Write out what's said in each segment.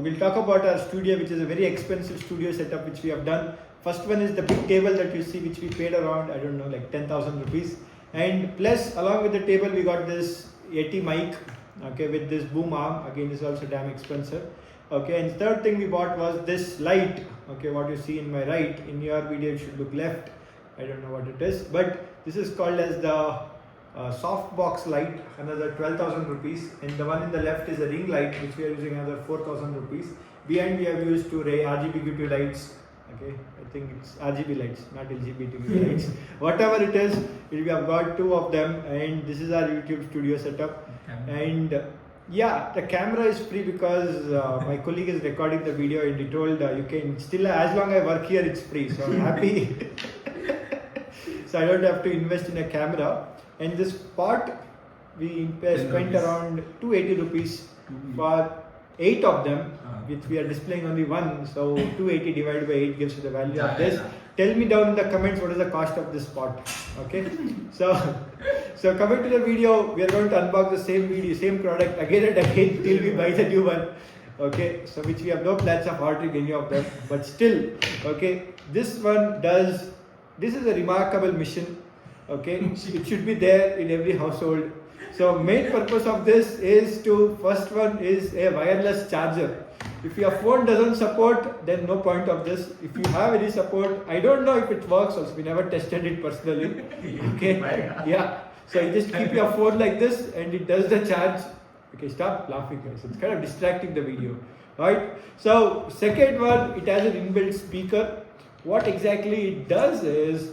We'll talk about our studio, which is a very expensive studio setup which we have done. First one is the big table that you see, which we paid around, I don't know, like 10,000 rupees. And plus, along with the table, we got this Yeti mic, okay, with this boom arm. Again, this is also damn expensive. Okay, and third thing we bought was this light. Okay, what you see in my right, in your video it should look left. I don't know what it is, but this is called as the softbox light, another 12,000 rupees, and the one in the left is a ring light, which we are using another 4,000 rupees. Behind we have used two RGB lights. Okay, I think it's RGB lights, not LGBT lights. Whatever it is, we have got two of them, and this is our YouTube studio setup. And yeah, the camera is free because my colleague is recording the video, and he told you can still, as long as I work here, it's free. So I'm happy. So I don't have to invest in a camera. And this pot, we spent around 280 rupees for 8 of them, which we are displaying only one. So 280 divided by 8 gives you the value of this. Tell me down in the comments what is the cost of this pot. Okay. So coming to the video, we are going to unbox the same product again and again till we buy the new one. Okay. So which we have no plans of ordering any of them, but still, okay. This one does. This is a remarkable mission. Okay, it should be there in every household. So main purpose of this is first one is a wireless charger. If your phone doesn't support, then no point of this. If you have any support, I don't know if it works, also we never tested it personally. Okay, yeah. So you just keep your phone like this and it does the charge. Okay, stop laughing guys, it's kind of distracting the video. Right, so second one, it has an inbuilt speaker. What exactly it does is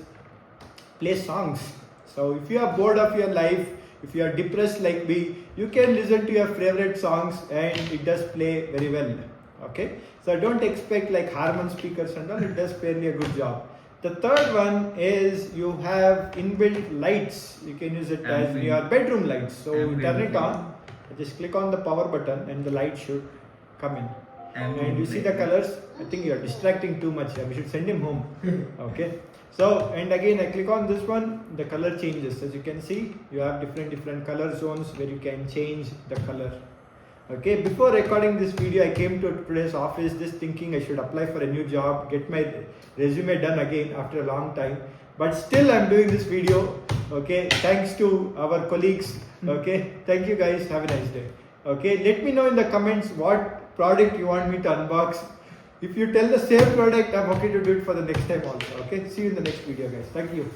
play songs. So if you are bored of your life, if you are depressed like me, you can listen to your favorite songs and it does play very well. Okay, so don't expect like Harman speakers and all, it does fairly a good job. The third one is you have inbuilt lights. You can use it as your bedroom lights. So you turn it on, just click on the power button and the light should come in. And you see the colors. I think you are distracting too much. We should send him home. Okay. So, and again I click on this one, the color changes. As you can see, you have different color zones where you can change the color. Okay, before recording this video, I came to today's office just thinking I should apply for a new job, get my resume done again after a long time. But still I'm doing this video. Okay, thanks to our colleagues. Okay, thank you guys. Have a nice day. Okay, let me know in the comments what product you want me to unbox. If you tell the same product, I'm okay to do it for the next time also. Okay, see you in the next video guys. Thank you.